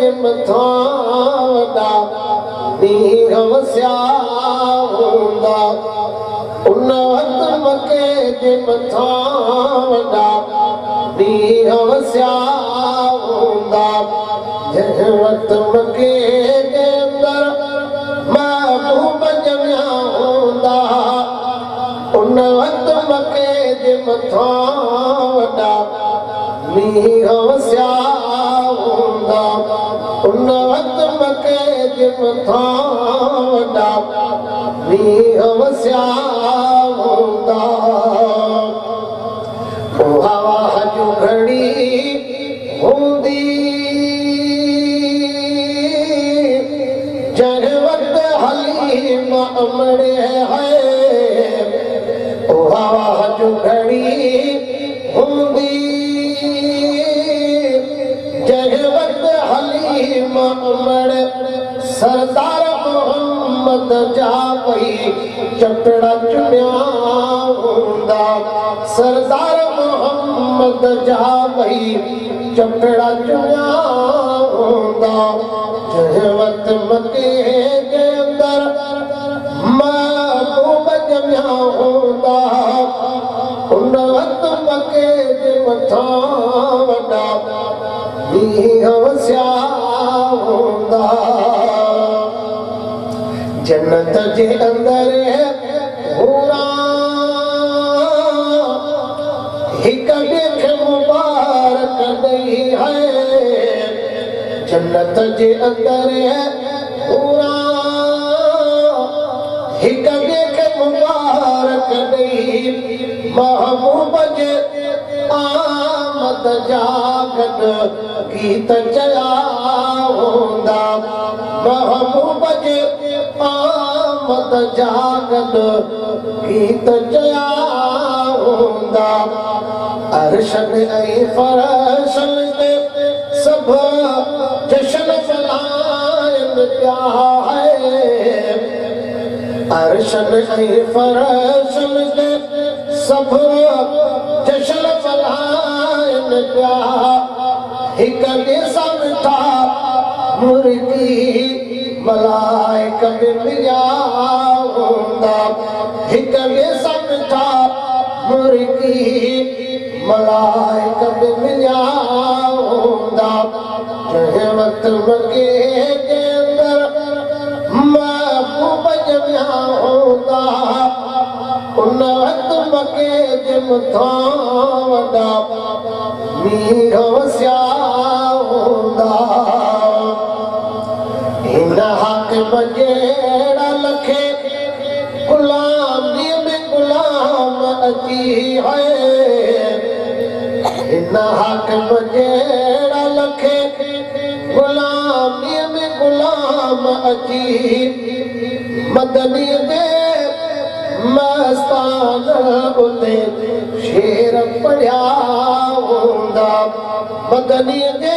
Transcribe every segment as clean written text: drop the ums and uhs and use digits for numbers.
जे मथां वॾा मींहं वसिया हूंदा उन वक़्तु मके जे मथां वॾा मींहं वसिया हूंदा जंहिं वक़्तु मके जे अंदरि महबूब ॼमिया हूंदा उन वक़्तु मके जे मथां वॾा मींहं वसिया हूंदा उन वक़्तु मके जे मथां वॾा मींहं वसिया हूंदा हवा जो घड़ी हूंदी जंहिं वक़्तु हलीम अमड़े है हवा जो घड़ी हूंदी जंहिं वक़्तु हलीम अमड़ सरदार मोहम्मद जा भई चपड़ा चुनिया हूंदा सरदार मोहम्मद जा भई चपड़ा चुनिया हूंदा जंहिं वक़्तु मके जे अंदरि महबूब ॼमिया हूंदा उन वक़्तु मके जे मथां वॾा मींहं वसिया हूंदा जन्नत जे अंदरि हिक ॿिए खे मुबारक ॾेई है जन्नत जे अंदरि हिक ॿिए खे मुबारक ॾेई महबूब जे आमद जा गॾु गीत चया हूंदा महबूब जे आमद जा गॾु गीत चया हूंदा अर्शन ऐं फरशन ते सभु जश्न मल्हाइनि पिया है अर्शन ऐं फरशन ते सभु जश्न मल्हाइनि पिया हिक ॿिए सां मिठा मुर्गी मलाइक बि मिलिया हूंदा हिक ॿिए सां मिठा मुर्गी मलाइक बि मिलिया हूंदा जंहिं वक़्तु मके जे अंदरि महबूब ॼमिया हूंदा उन वक़्तु मके जे मथां वॾा मींहं वसिया हूंदा हिन हाकिम जहिड़ा लखे गुलामीअ में गुलाम अची है हिन हाकिम जहिड़ा लखे गुलामीअ में गुलाम अची मदनीअ जे मस्तान उते शेर पढ़िया हूंदा मदनीअ जे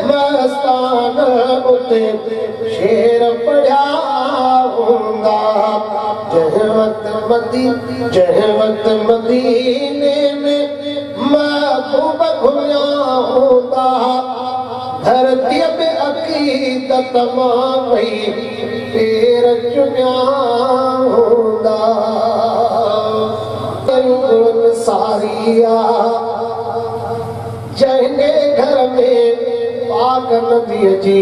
मस्तान उते शेर पढ़िया हूंदा जंहिं वक़्तु मदीने में महबूब घुमिया हूंदा धरतीअ में अक़ीदत मां वई पेर चुनिया हूंदा सारिया जंहिंजे घर में पाक नबीअ जी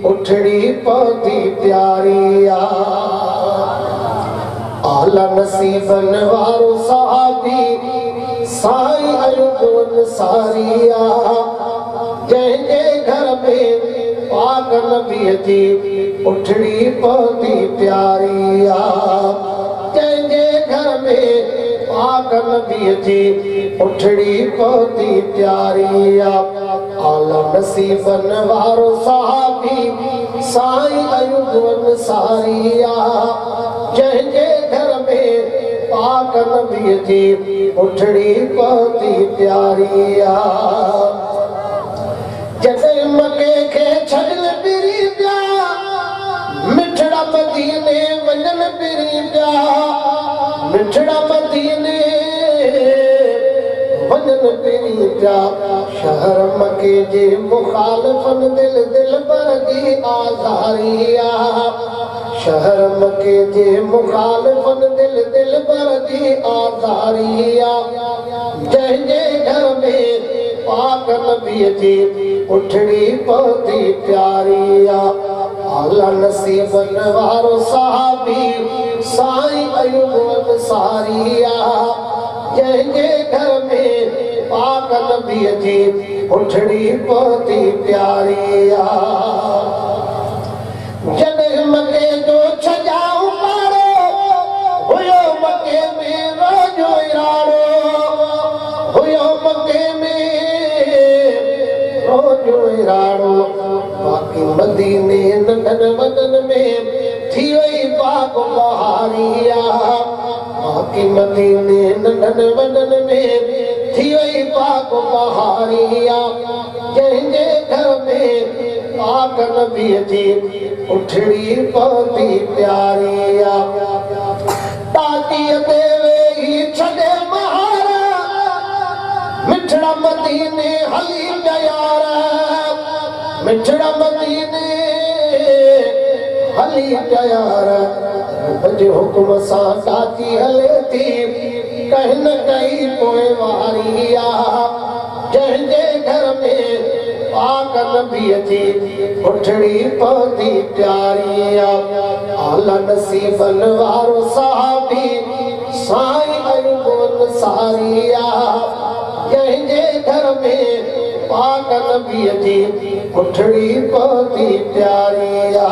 उठड़ी पौधी प्यारी आला नसीबन वारो साहबी साईं अयूब सारिया जंहिंजे घर में पाक नबीअ जी उठड़ी पौधी प्यारी जंहिंजे घर में पाक नबीअ जी उठड़ी पौधी प्यारी आला नसीबन वारो साहबी साईं अयूब सारिया जंहिंजे घर में पाक नबीअ जी उठड़ी पौधी प्यारी जॾहिं मके खे छॾनि पिरी पिया मिठड़ा मदीने वञनि पिरी पिया मिठड़ा मदीने वञनि पिरी पिया शहर मके जे मुखालिफन दिल दिल पर दी आज़ारिया शहर मके जे मुखालिफन दिल दिल पर दी आज़ारिया जंहिंजे घर में पाक नबी जी उठड़ी पौधी प्यारिया आला नसीबन वारो साहबी साईं अयूब अंसारिया जंहिंजे घर में पाक नबी जी उठड़ी पौधी प्यारिया जॾहिं मके जो छजाऊं पाड़ो हुयो मके में रोजो यारो हुयो मके में रोजो यारो बाक़ी मदीने नंढनि वॾनि में थी वई पाक बहारिया बाक़ी मदीने नंढनि वॾनि में थी वई पाक बहारिया जंहिंजे घर में पाक नबी जी उठड़ी पौधी प्यारिया तातीअ ते वेही छॾे महारा मिठड़ा मदीने हली प्यारा मिठड़ा मदीने हली प्यारा रब जे हुक्म सां ताती हले थी कहीं न कहीं पोइ वारिया जंहिंजे घर में पाक नबी जी उठड़ी पौधी प्यारिया आला नसीबन वारो साहबी साईं अयूब अंसारिया जंहिंजे घर में पाक नबी जी उठड़ी पौधी प्यारिया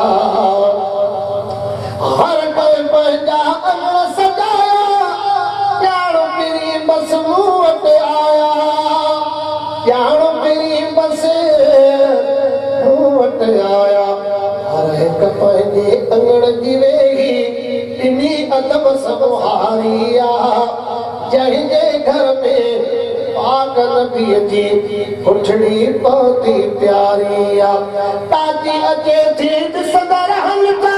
हर कोई पंहिंजा अमल सजाया ॼाणो पिरी बस मूं वटि आया ॼाणो पिरी बस मूं वटि आया हर हिकु पंहिंजे अंगण जी वेही ॾिनी अदब संभारिया जंहिंजे घर में पाक नबी जी उठड़ी पौधी प्यारिया ताती अचे थी ॾिसंदा रहनि था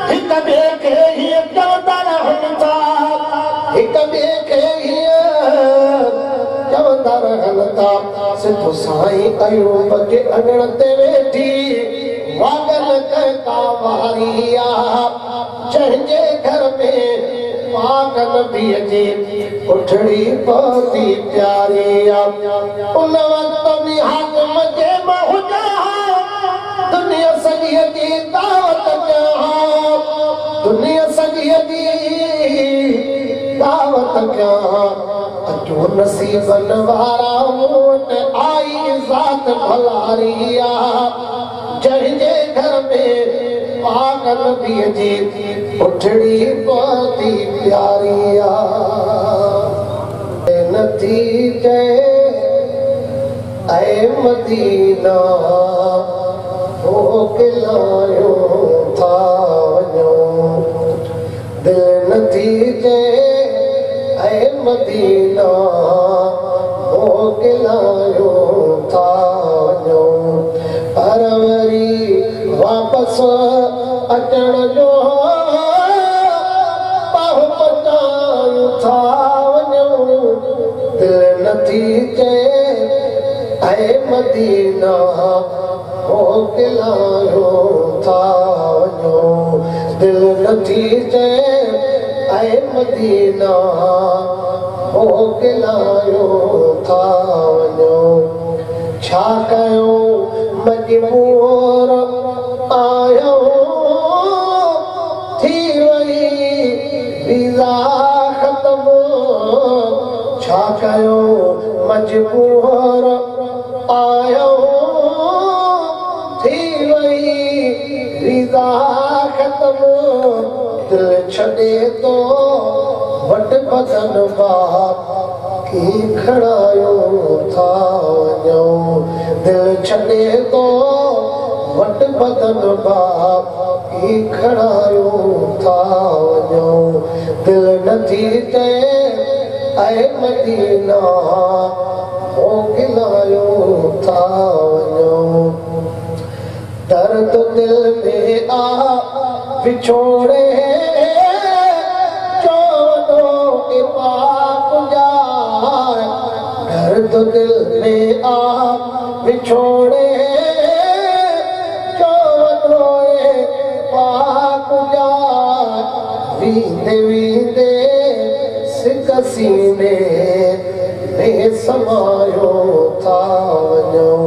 हिक ॿिए खे हीअं चवंदा रहनि था हिक ॿिए खे हीअं चवंदा रहनि था सिधो साईं अयूब जे अङण ते वेठी वागल कहता वारिया जंहिंजे घर में पाक नबी जी उठड़ी पौधी प्यारिया उन वक्त में हाकिम जे हुजा दुनिया सॼीअ जी दावत कयां दुनिया सॼीअ जी दावत कयां अचो नसीबन वारा मूं वटि आई ज़ात भलारिया जंहिंजे घर में पाक नबी जी उठड़ी पौधी प्यारिया नथी चए ऐ मदीना मोकिलायो था वञो दिल नथी चए ऐ मदीना मोकिलायो था वञो पर वरी वापसि अचण जो पाहु पचायूं था वञूं दिल नथी चए ऐ मदीना मोकिलायो था वञो दिल नथी चए ऐ मदीना मोकिलायो था वञो छा कयूं मजबूर आयो थी वई वीज़ा ख़त्म छा कयूं मजबूर आयो थी वई वीज़ा ख़त्म दिल छॾे तो वट बदन बाप की खड़ायूं था वञूं दिल छॾे तो वट बदन बाप की खड़ायूं था वञूं दिल नथी चए ऐ मदीना मोकिलायूं था वञूं दर्द दिल में आ विछोड़े दर्द दिल में आ विछोड़े जो वॾोए पाक जा वींदे वींदे सिक सीने में समायो था वञूं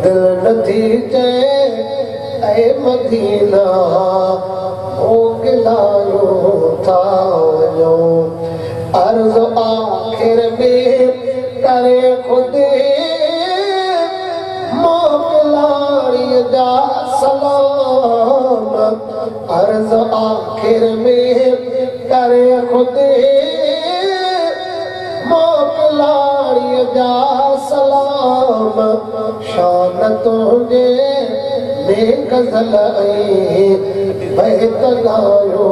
दिल नथी चए ऐं मदीना मोकिलायो था वञूं अर्ज़ आख़िर में करे ख़ुदि मोकिलाड़ीअ जा सलाम अर्ज़ आख़िर में करे ख़ुदि मोकिलाड़ीअ जा सलाम शान तुंहिंजे में गज़ल ऐं बैत ॻायो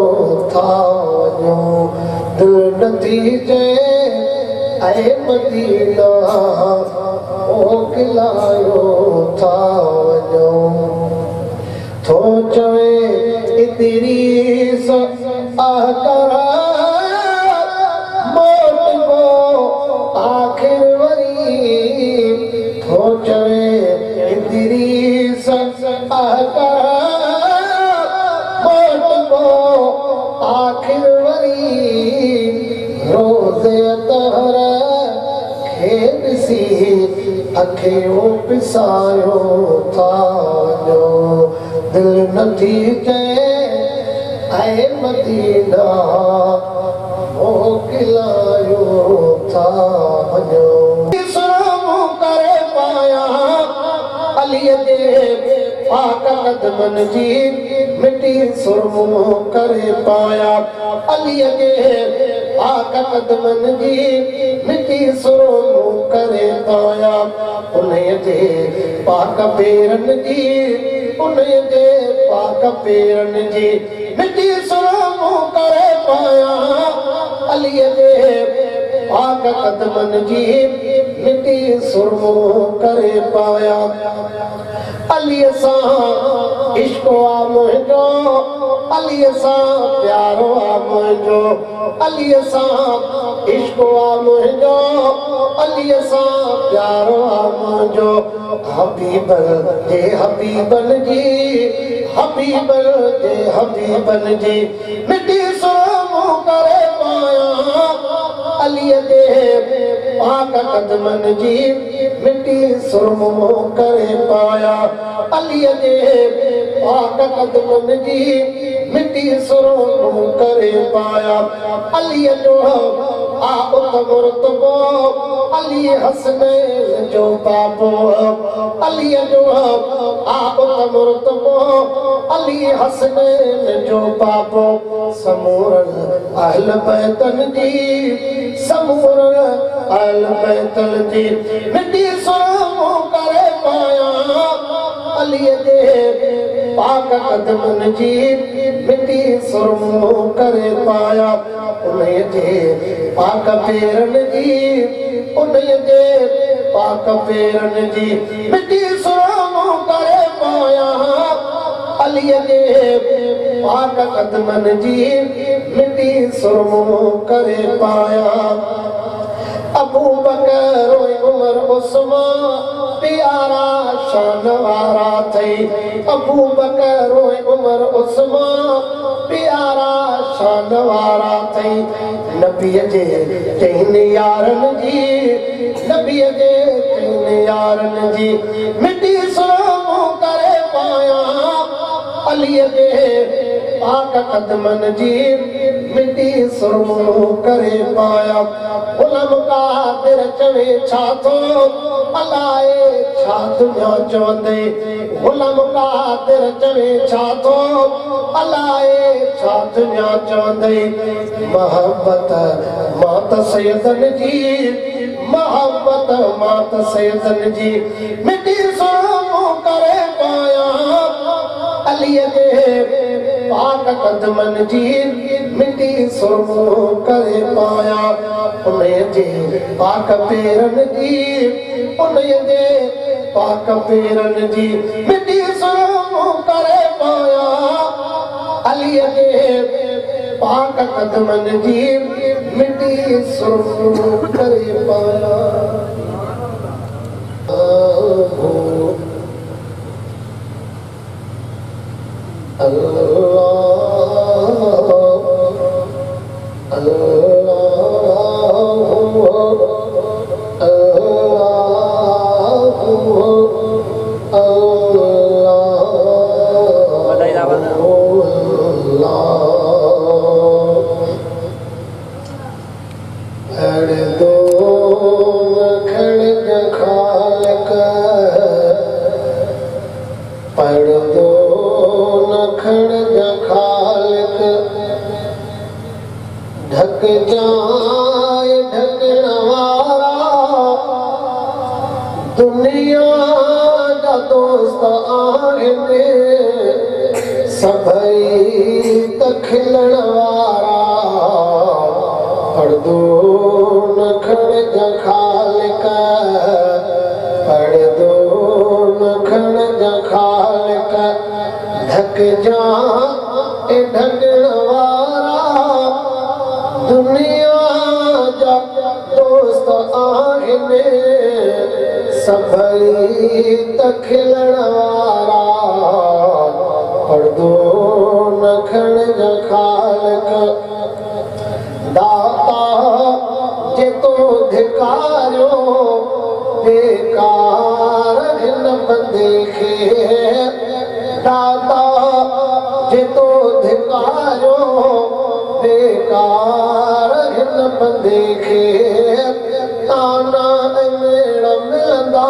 था वञूं दिल नथी चए ऐं मदीना मोकिलायो था वञूं थो चवे इदरीस आकर मोटिबो आख़िर वरी थो चवे इदरीस आकर मोटिबो आख़िर वरी रोज़े तहर खे ॾिसी अखियूं पिसायो था वञूं दिल नथी चए ऐं मदीना मोकिलायो था वञूं सुरमूं करे पायां अलीअ जे पाक क़दमनि जी मिटी सुरमूं करे पायां अलीअ जे पाक क़दमनि जी मिटी सुरमूं करे पायां उन्हीअ जे पाक पेरनि जी उन्हीअ जे पाक पेरनि जी मिटी सुरमूं करे पायां अलीअ जे पाक क़दमनि जी मिटी सुरमूं करे पायां अलीअ सां इश्क़ आ मुंहिंजो अलीअ सां प्यारो आ मुंहिंजो अलीअ सां इश्क़ आ मुंहिंजो अलीअ सां प्यारो आ मुंहिंजो हबीबल जे हबीबन जी हबीबल जे हबीबन जी मिटी सुरमूं करे पायां अलीअ जे पाक क़दमनि जी मिटी सुरमूं करे पायां अलीअ जे पाक क़दमनि जी मिटी सुरमूं करे पायां अलीअ जो आउत मुर्तबो अली हसनैन जो बाबो अलीअ जो आउत मुर्तबो अली हसनैन जो बाबो समूरन अहल बैतन जी समूरन अहल बैतन जी मिटी सुरमूं करे पायां अलीअ जे पाक क़दमनि जी मिटी सुरमूं करे पायां उन्हीअ जे पाक पेरनि जी उन्हीअ जे पाक पेरनि जी मिटी सुरमूं करे पायां अलीअ जे पाक क़दमनि जी मिटी सुरमूं करे पायां अबू बकर उमर उस्मान प्यारा शान वारा थई अबू बकर उमर उस्मान प्यारा शान वारा थई नबीअ जे चइनि यारनि जी नबीअ जे चइनि यारनि जी मिटी सुरमूं करे पायां अलीअ जे पाक क़दमनि जी मिटी सुरमूं करे पायां गुलाम कादिर चवे छा थो अलाए छा दुनिया चवंदे गुलाम कादिर चवे छा थो अलाए छा दुनिया चवंदे मोहब्बत मात सैयदन जी मोहब्बत मात सैयदन जी मिटी सुरमूं करे पायां अलीअ जे पाक क़दमनि जी मिटी सुरमूं करे पायां उन्हीअ जे पाक पेरनि जी उन्हीअ जे पाक पेरनि जी मिटी सुरमूं करे पायां अलीअ जे पाक क़दमनि जी मिटी सुरमूं करे पायां दोस्त आहिनि सभई त खिलण वारा पर्दो न खणिजां ख़ालिक पर्दो न खणिजां ख़ालिक ढकजां ए ढकण वारा दुनिया जा दोस्त आहिनि सभई त खिलण वारा पर्दो न खणिजां ख़ालिक दाता जे तो धिकारियो बेकार हिन बंदे खे दाता जे तो धिकारियो बेकार हिन बंदे खे ताना अहिड़ा मिलंदा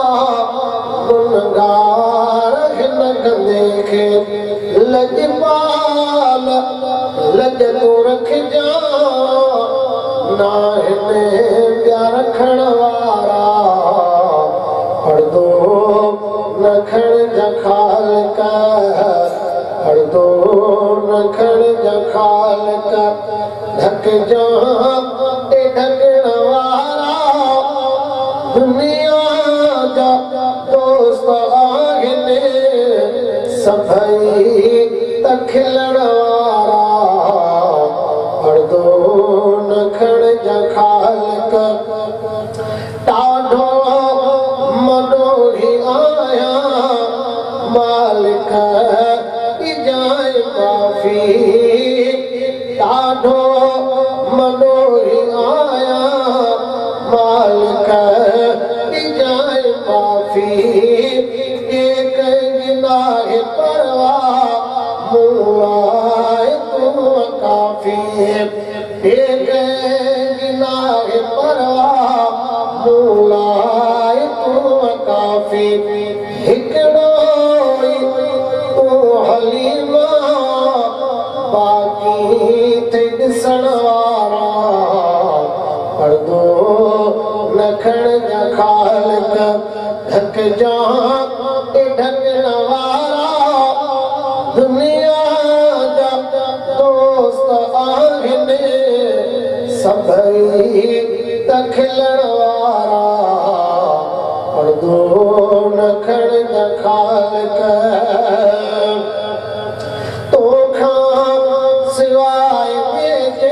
गुनगार हिन गंदे खे लजपाल लज तूं रखजां ना हिन ॿिया रखण वारा पर्दो न खणिजां ख़ालिक पर्दो न खणिजां ख़ालिक ढकजां ए ढकण वारा दुनिया जा दोस्त आहिनि सभई त खिलण वारा पर्दो न खणिजां ख़ालिक ॾाढो मनोही आहियां मालिक इजाए माफ़ी ॾाढो मनोही आहियां मालिक इजाए माफ़ी ये कंहिंजी नाहे परवाह मूं लाइ तूं काफ़ी ये कंहिंजी नाहे परवाह मूं लाइ तूं काफ़ी हिकिड़ो तूं हलीमा बाक़ी थे ॾिसण वारा पर्दो न खणिजां ख़ालिक ढकजां ए ढकण वारा दुनिया जा दोस्त आहिनि सभई त खिलण वारा पर्दो न खणिजां ख़ालिक तोखां सिवाय ॿिए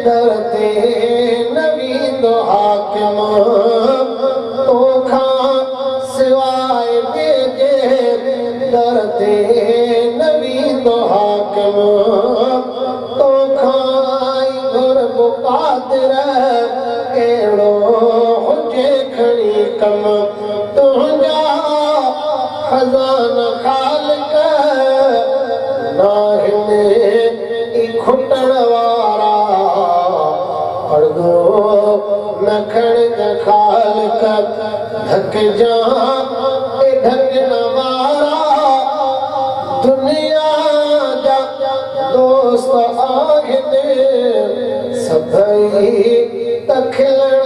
दर ते न वेंदो हाकिम तोखां सिवाय ॿिए दर ते न वेंदो हाकिम तोखां ई घुर मुक़ादिर अहिड़ो हुजे खणी कम तुंहिंजा खज़ाना ख़ालिक ना हिन ई खुटण वारा पर्दो न खणिजां ख़ालिक ढकजां ए ढकण वारा दुनिया जा दोस्त आहिनि सभई त खिलण